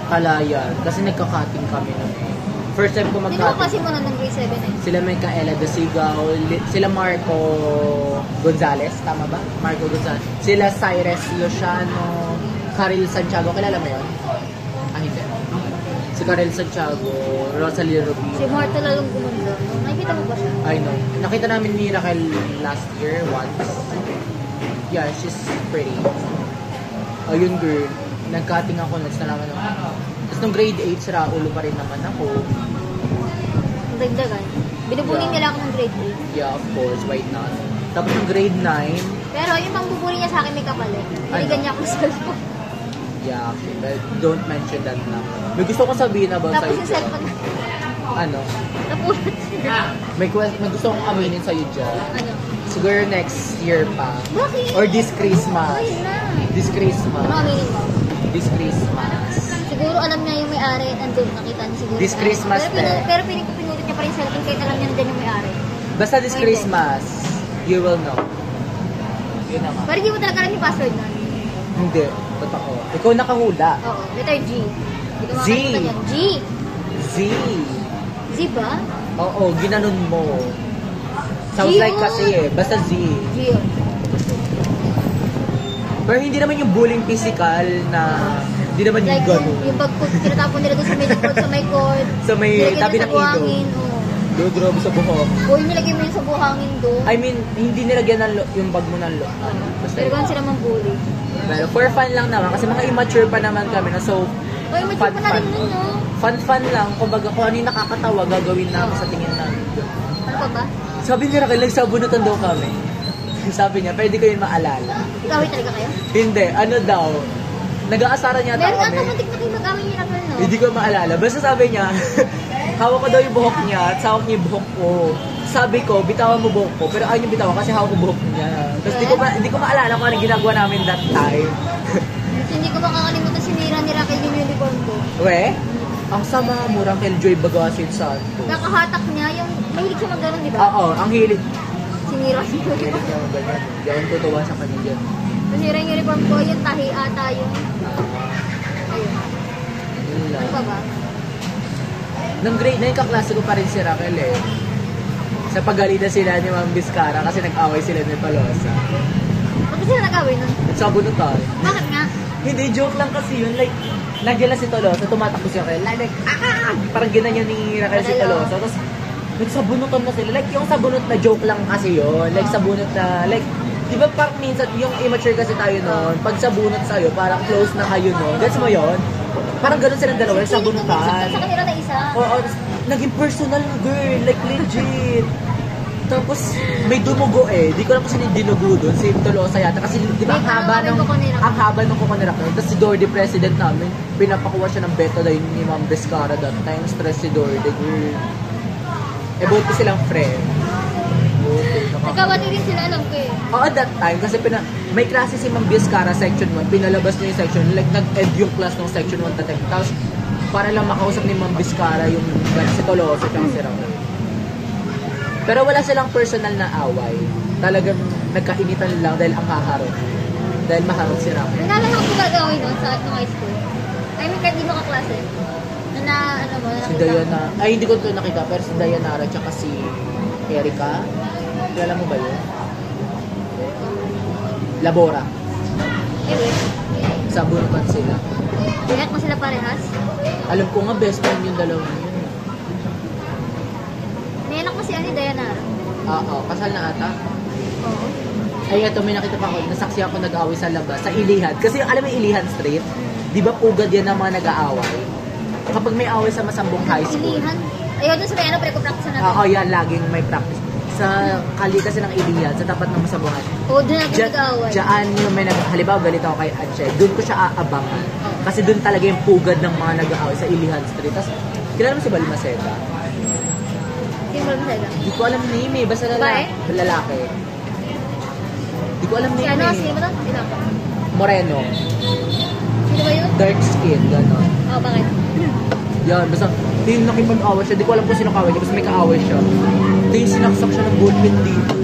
talayan. Kasi nagka-cutting kami nun First time ko Hindi mo kasi mag-cutting. mo nung grade 7 Sila Micaela Dasigaw, sila Marco Gonzales, tama ba? Marco Gonzales. Sila Cyrus Yosiano, Karil Santiago, kilala mo yun? Ah, hindi. Si Karil Santiago, Rosalie Rubino. Si Marta lalong gumanda. Nakikita mo ba siya? I know. Nakita namin ni Raquel last year, once. Yeah, she's pretty. Ayun girl, nag-cutting ako, nagsalaman ako. Tapos nung grade 8, sira ulo pa rin naman ako. Ang dagdagan. Binubuling nila ako ng grade 8. Yeah, of course, why not? Tapos nung grade 9, Pero yung pangbubuling niya sa akin may kapalit. Ano? Hindi niya ako sa cellphone. yeah, but don't mention that na. May gusto ko sabihin about Tapos sa'yo. yung cellphone na. Ano? Napulat siya. May gusto kong aminin sa'yo dyan. Ano? Siguro next year pa. Bakit? Or this Christmas. Ayun na. This Ano Christmas. aminin mo? This Christmas. Siguro Siguro alam niya yung may-ari at andun nakita niya siguro. This Christmas, pero pinulot niya pa rin sa cellphone kahit alam niya nandyan yung may-ari. Basta this Christmas, you will know. Yun naman. Pero hindi mo talaga alam yung password nun. Hindi. Totoo. Ikaw nakahula. Oo. Letter G. Hindi ko Z. makakalimutan yan. G. Z. Z ba? Oo, ginanon mo. Sounds G like yun. kasi eh. Basta Z. G yun. Pero hindi naman yung bullying physical na hindi naman yung Like gano'n. yung pag tinatapon nila doon sa may likod, sa may cord. Sa may nilagyan tabi nila ng sa buhangin. ilog. Oo. Doon sa buhok. O yung nilagyan mo yun sa buhangin doon. I mean, hindi nilagyan ng yung bag mo ng basta Pero yun. gano'n sila mang-bully. Pero for fun lang naman. Kasi mga immature pa naman kami na so O yung mature pa na rin nun, no? fun lang. Kumbaga kung ano yung nakakatawa, gagawin namin sa tingin namin. Ano pa ba? Sabi niya, nagsabunutan daw kami. Sabi niya, pwede ko yun maalala. Ikawi talaga kayo? Hindi, ano daw, nag-aasaran yata Meron kami. ata matik na kayo mag-awin niya na no? Hindi ko maalala. Basta sabi niya, hawak ko daw yung buhok niya at hawak niya yung buhok ko. Sabi ko, bitawan mo buhok ko. Pero ayaw niya bitawan kasi hawak ko buhok niya. Tapos hindi ko maalala kung ano ginagawa namin that time. Hindi ko makakalimutan sinira ni Raquel yung uniform ko. We, ang sama mo, Raquel Joy Bagasin Santos. Kakahatak niya, yung mahilig siya mag-ganon, di ba? Oo, ang hilig. Sinira siya. Hilig niya mag ganyan. Hindi ako tutuwa sa kanya dyan. Sinira yung uniform ko, yung tahi ata yung... Ayun. Yun lang. Ano pa ba? Nung grade 9, kaklase ko pa rin si Raquel eh. Sa pagalitan sila ni Ma'am Vizcara kasi nag-away sila ni Palosa. Bakit sila nag-away nun? Nagsabunutan. Bakit nga? Hindi, joke lang kasi yun. Like, nandiyan lang si Tolosa, tumatakbo si Raquel. Like, parang ginanyan ni Raquel si Tolosa. Tapos, nagsabunutan na sila. Like, yung sabunot na joke lang kasi yun. Like, sabunot na, like, di ba parang minsan, yung immature kasi tayo noon, pag sabunot sa'yo, parang close na kayo noon. Gets mo yun? Parang ganun silang dalawa, nagsabunutan. Sa kanila na isa. Oo, naging personal na girl, like legit. Tapos, may dumugo eh. Di ko alam kung sino yung dinugo doon. Si Tolosa yata. Kasi di ba May tanong kami kung ang haba ng kuko ni Raquel. Tapos si Dordy, president namin, pinapakuha siya ng betadine ni Ma'am Vizcara that time. Stress si Dordy, girl. Eh, buti silang friend. Nagkawati rin sila, alam ko eh. Oo, that time. Kasi may klase si Ma'am Vizcara, section 1. Pinalabas niya yung section. Like, nag-end yung class ng section 1 that time. Tapos, para lang makausap ni Ma'am Vizcara yung si Tolosa at si Raquel. Pero wala silang personal na away. Talagang nagkainitan lang dahil ang haharot. Dahil maharot si Raquel. Nalala ko gagawin nun sa nung high school. I mean, kahit di mo kaklase. Ano mo, Si Diana, ay hindi ko ito nakita, pero si Diana at saka si Erica. Kilala mo ba yun? Labora. Anyway, Sabunutan sila. binak mo sila parehas. Alam ko nga best friend yung dalawa yun. Niyanak mo si Diana. Oo, kasal na ata. Oo. Ay, ito, may nakita pa ako. Nasaksi ako nag-aaway sa labas, sa Ilihan. Kasi alam mo yung Ilihan Street? Di ba pugad yan ng mga nag-aaway? Kapag may away sa Masambong High School. Ilihan. Ayun, dun sa may practice natin. Oo, yan, laging may practice. Sa kali kasi ng Ilihan, sa tapat ng Masambong High School. Oo, doon natin nag-aaway. Diyan yung may halimbawa galit ako kay Anche, doon ko siya aabangan. Kasi doon talaga yung pugad ng mga nag-aaway sa Ilihan Street. Tapos, kilala mo si Balmaceda? Sino ba masaya? Hindi ko alam name eh, basta lalaki. Hindi ko alam Si name ano, eh. sino ba to? Sino ako? Moreno, Sino ba yun? dark skin, gano'n. Oo, bakit? Yan, basta yung nakipag-away siya, di ko alam kung sino kaaway niya, basta may kaaway siya. Ito yung sinaksak siya ng ballpen dito.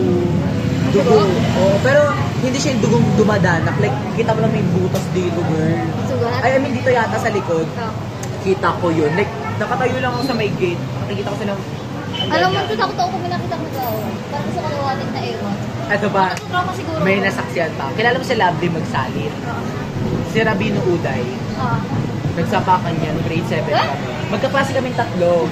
Dugo. Oo, pero hindi siya yung dugong dumadanak. Like, kita mo lang may butas dito, girl. Sugat? Ay, I mean, dito yata sa likod. Oo. Kita ko yun. Like, nakatayo lang ako sa may gate. Nakikita ko silang... Alam mo, takot ako kung may nakita ko nag-aaway. Parang gusto ko nawatin na ewan. Ito ba? Trauma siguro. May nasaksiyan pa. Kilala mo si Lovely Magsalit? Oo. Si Rabino Uday. Oo. Nagsapakan niya noong grade 7 kami. Magkaklase kaming tatlo.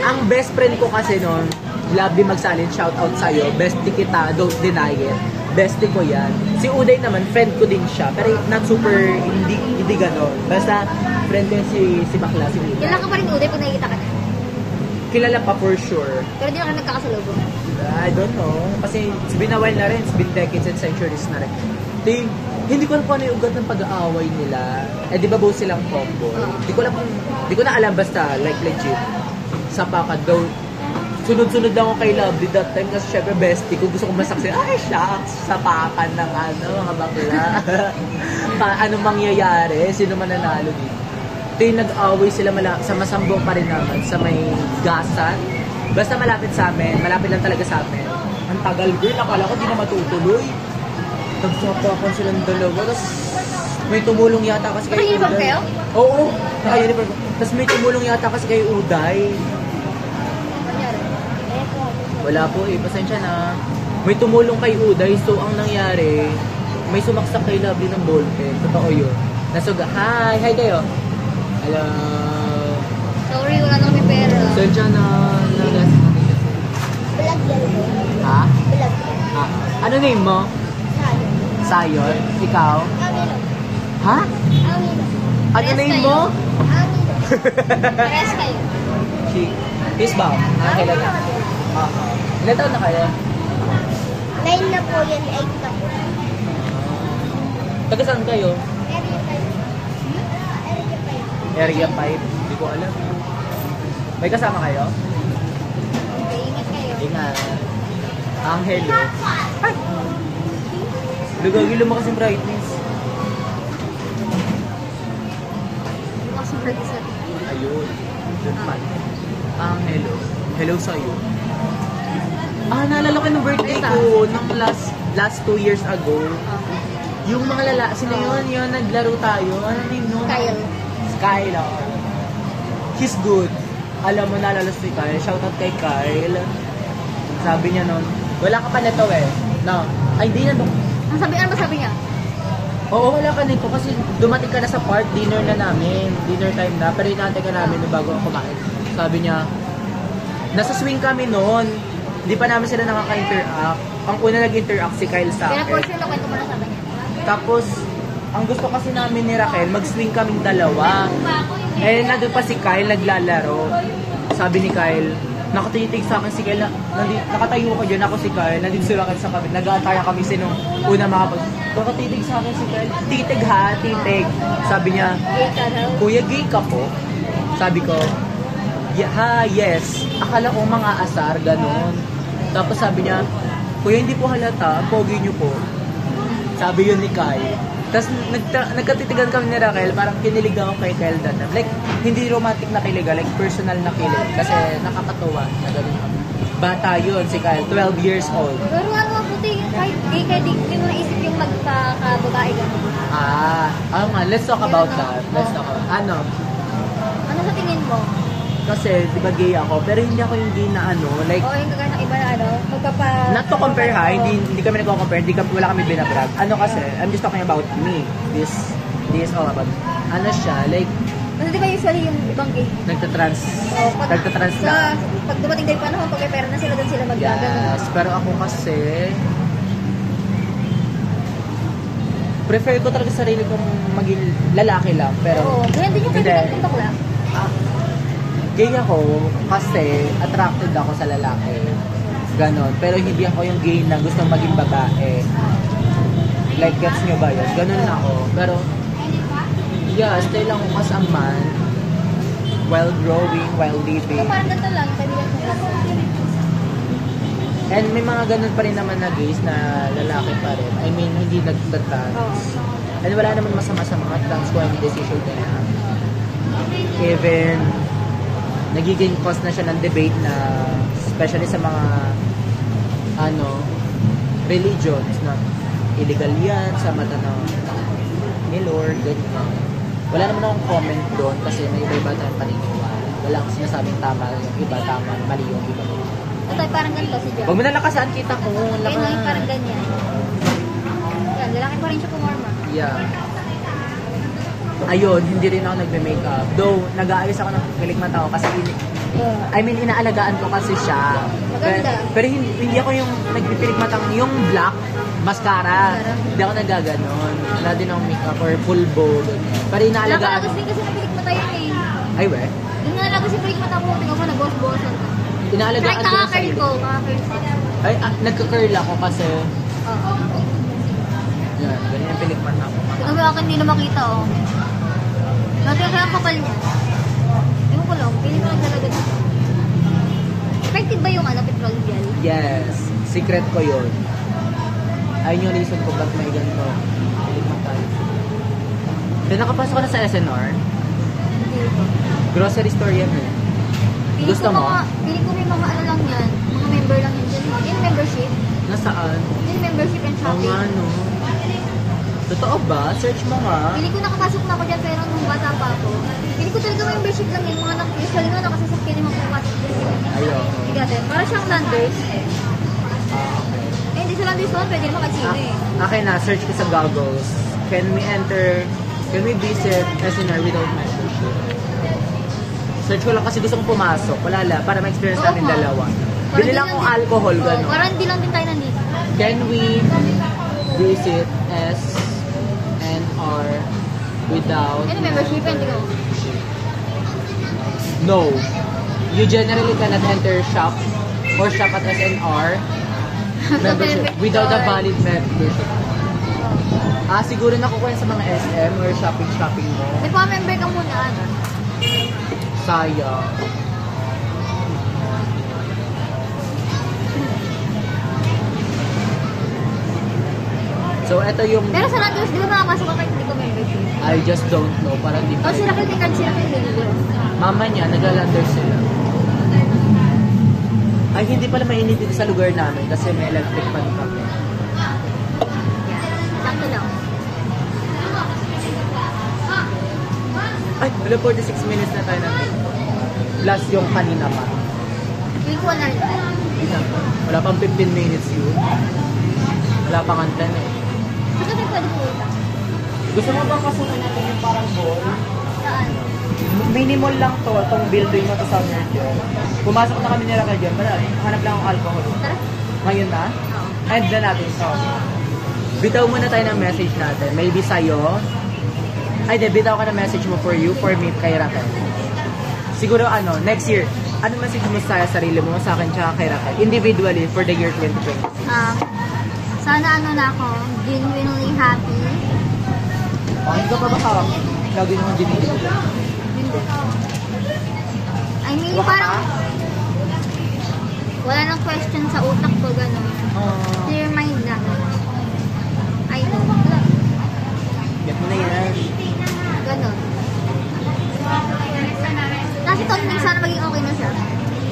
Ang best friend ko kasi noon, Lovely Magsalin, shout out sa'yo. Bestie kita, don't deny it. Bestie ko yan. Si Uday naman, friend ko din siya. Pero not super, hindi ganon. Basta, friend ko yun si Bakla, si Uday. Kailan ka pa rin Uday pag nakikita ka na? Kilala pa for sure. Pero di na ka nagkakasalubong. I don't know. Kasi it's been a while na rin. It's been decades and centuries na rin. Hindi ko alam kung ano yung ugat ng pag-aaway nila. Eh, di ba both silang combo? Di ko na alam basta, like legit. Sa pakad daw, sunod-sunod lang ako kay Lovely that time kasi syempre bestie ko. Gusto ko masaksi, ay shucks, sa pakan ng mga bakla. Ano mangyayari? Sino man nanalo dito? Ito yung nag-away sila sa Masambong pa rin naman, sa may gasan. Basta malapit sa amin, malapit lang talaga sa amin. Ang tagal girl, akala ko di na matutuloy. Nagsapakan silang dalawa, tapos may tumulong yata kasi kay Naka-uniform Uday. kayo? Oo, naka-uniform. Tapos may tumulong yata kasi kay Uday. Nangyari? Wala po eh, pasensya na. May tumulong kay Uday, so ang nangyari, may sumaksak kay Lovely ng ballpen. Totoo yun. Nasuga, hi kayo. Hello. Sorry, wala na kami pera. Pasensya na nagas natin kasi. Vlog yan. Ha? Vlog. Ha? Ano name mo? Sayon? Ikaw? Amilo. Ha? Amilo. Ano name mo? Amilo. Pares kayo. Peace bomb. Ah, kailan na? Ilan taon na kayo? 9 na po yan, 8 na po. Taga saan kayo? Area 5. Area 5? Hindi ko alam. May kasama kayo? Okay, ingat kayo. Ingat. Angel. Ay! Lugagi lumakas yung brightness. Bukas yung practice natin. Ayun. Yun pa. Angel. Hello sa'yo. Naalala ko ng birthday ko nung last 2 years ago. Yung mga sila yun, naglaro tayo. Ano name no? Kyle. Kyle. He's good. Alam mo, naalala si Kyle. Shoutout kay Kyle. Sabi niya nun, wala ka pa nito eh. No. Ay, di na. Ano ba sabi niya? Oo, wala ka nito kasi dumating ka na sa part, dinner na namin. Dinner time na. Pero inaantay ka namin bago kumain. Sabi niya, nasa swing kami noon. Hindi pa namin sila nakaka-interact. Ang una nag-interact si Kyle sa Kaya akin. portion lang kwento mo na sabi niya. Tapos, ang gusto kasi namin ni Raquel, mag-swing kaming dalawa. Eh, nandun pa si Kyle, naglalaro. Sabi ni Kyle, nakatitig sa akin si Kyle, nakatayo ko dyan, ako si Kyle, nandito si Raquel sa kami, nag-aantaya kami sinong una makapag... Nakatitig sa akin si Kyle, titig ha, titig. Sabi niya, Gay ka daw. Kuya, gay ka po? Sabi ko, yes. Akala ko mga asar, ganun. Tapos sabi niya, Kuya, hindi po halata, pogi niyo po. Sabi yun ni Kyle. Tapos nagkatitigan kami ni Raquel, parang kinilig ako kay Kyle that time. Like, hindi romantic na kilig, like personal na kilig. Kasi nakakatuwa na ganun kami. Bata yun, si Kyle, 12 years old. Pero ano, puti, kahit gay ka, di mo naisip yung magkakababae gano'n. Nga, let's talk about that. Let's talk about, Ano sa tingin mo? kasi, di ba gay ako, pero hindi ako yung gay na like, O yung kagaya ng iba na not to compare ha, hindi kami nagko-compare, wala kami binabrag. Kasi, I'm just talking about me. This is all about, siya, like, Kasi di ba usually yung ibang gay? nagtatrans sa, na. pag dumating din panahon, pag may pera na sila, doon sila magdagano. Yes, pero ako kasi, prefer ko talaga sarili kong maging lalaki lang, pero, Oo, ganyan din yung kaibigan kong bakla. gay ako kasi attracted ako sa lalaki. Ganon. Pero hindi ako yung gay na gustong maging babae. Like, gets nyo ba yun? Ganon ako. Pero, yeah, stay lang ako as a man while growing, while living. So parang ganito lang, kaibigan kong bakla. And may mga ganon pa rin naman na gays na lalaki pa rin. I mean, hindi nagtatrans. Oo. And wala naman masama sa mga trans kung ang decision nila. Even, nagiging cause na siya ng debate na especially sa mga religions na illegal yan sa mata ni Lord, ganyan. Wala naman akong comment doon kasi may iba-iba tayong paniniwala. Wala akong sinasabing tama yung iba, tama, mali yung iba. Ito parang ganito si John. Huwag mo na lakasan, kita ko. Ayun no, yung parang ganyan. Yan, lalaki pa rin siya pumorma. Yeah. Ayun, hindi rin ako nagme-makeup. Though, nag-aayos ako ng kilig mata ko kasi inaalagaan ko kasi siya. Maganda. Pero hindi ako yung nagpipilig matang yung black mascara. Hindi ako nagaganon. Wala din akong makeup or full bow. Pero inaalagaan Nakalagas din kasi napilig mata yun eh. Ay, we? Yung nalagas si pilig mata ko, tingnan ko nag-boss-bossan. Inaalagaan Kahit ko yung nakaka-curl sarili. ko, nakaka-curl. Ay, nagka-curl ako kasi Oo. yan, ganyan yung pilig mata ko. Ang akin hindi na makita oh. Dati kaya ang kapal niya. Ewan ko lang, pili ko naglalagad ito. Effective ba yung petrol gel? Yes, secret ko yun. Ayun yung reason ko ba't may ganito. Pilig mata. Then nakapasok ka na sa SNR? dito. Grocery store yan eh. Gusto mo? Piling ko may mga ano lang yan. Mga member lang yan dyan. Yung membership. Nasaan? Yung membership and Oo shopping. nga, no. Totoo ba? Search mo nga. Piling ko nakapasok na ako dyan pero nung bata pa ako. Piling ko talaga membership lang yung mga usually nga nakasasakyan yung mga pumapasok dyan. Ayun. Hindi para siyang landers. Okay. Eh, hindi sa landers doon. Pwede naman kahit sino eh. Akin na, search ko sa goggles. Can we visit SNR without membership? Search ko lang kasi gusto kong pumasok. Wala lang, para ma-experience Oo natin nga. dalawa. Parang Bili di lang lang kong din- alcohol, Oo, gano'n. parang hindi lang din tayo nandito. Can we visit SNR without Ano membership? Hindi ko. No. You generally cannot enter shop or shop at SNR membership without a valid membership. Siguro nakukuha sa mga SM or shopping mo. May pa-member ka muna. Ano? Sayang. So, ito yung Pero sa landers, di ba makapasok ka kahit hindi ko membership? I just don't know. Parang di Oh, sila kayo tingkan sila kayo nililo. Mama niya, naglalanders sila. Ay, hindi pala mainit dito sa lugar namin kasi may electric fan kami. Sakto lang. Ay, wala 46 minutes na tayo natin. Plus yung kanina pa. Hindi ko na rin. Wala pang 15 minutes yun. Wala pang antan eh. Saan ka pwede pumunta? Gusto mo bang kasunan natin yung parang ball? Saan? Minimal lang to, itong building mo to sa Merdion. Pumasok na kami nila kayo dyan. Hanap lang ang alcohol. Tara. Ngayon na? Oo. End na natin. So, bitaw muna tayo ng message natin. Maybe sa'yo. Ay, di, bitaw ka ng message mo for you, for me, kay Raquel. Siguro next year, ano message mo sa sarili mo, sa akin, tsaka kay Raquel? Individually, for the year 2020. Sana na ako, genuinely happy. Hindi ka pa ba hawak? Lagi naman dinigil. I mean, parang wala nang question sa utak ko, gano'n. Clear mind na. I know. Get mo na yan. Gano'n. Kasi Tommy, sana maging okay na siya.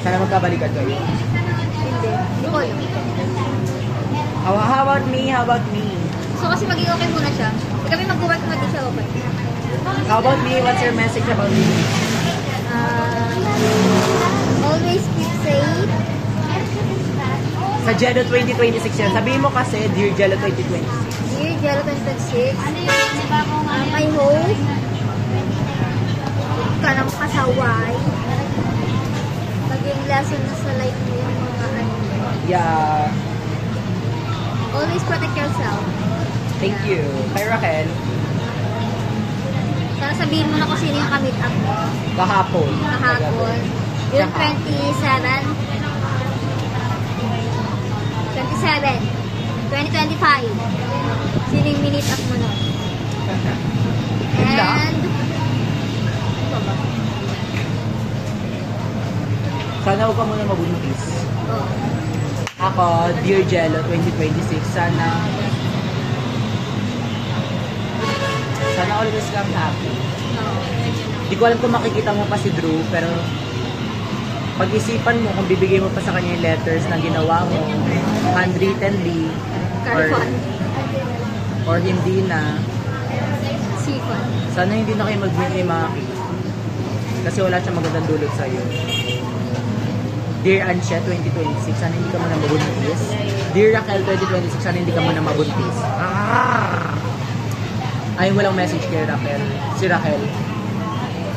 Sana magkabalikan kayo. Hindi. Hindi ko alam. How about me? How about me? So kasi maging okay muna siya. Kami mag-work na siya okay. How about me? What's your message about me? Always keep safe. Sa Jello 2026 yan. Sabihin mo kasi, Dear Jello 2026. Dear Jello 26. I hope ka nang kasaway. Maging lesson na sa life mo yung mga ano. Yeah. Always protect yourself. Thank you. Kay Raquel, Sana sabihin mo na kung sino yung kamit up mo kahapon. kahapon. Yung 2025. Sino yung minute up mo nun? And Sana huwag ka muna mabuntis. oh, Ako, Dear Jello 2026, sana always kang happy. Di ko alam kung makikita mo pa si Drew, pero pag-isipan mo kung bibigay mo pa sa kanya yung letters na ginawa mo, handwrittenly, Carfon. or hindi na, Sifon. sana hindi na kayo mag-meet ni Maki. Kasi wala siyang magandang dulot sa'yo. Dear Anshe 2026, sana hindi ka muna mabuntis. Dear Raquel 2026, sana hindi ka muna mabuntis. Ay, walang message kay Raquel. Si Raquel.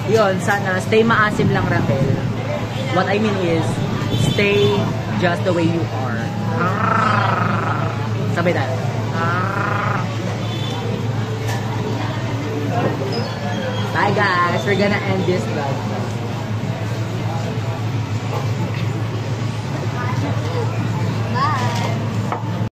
Yun, sana stay maasim lang, Raquel. What I mean is, stay just the way you are. Sabay tayo. Bye guys, we're gonna end this vlog.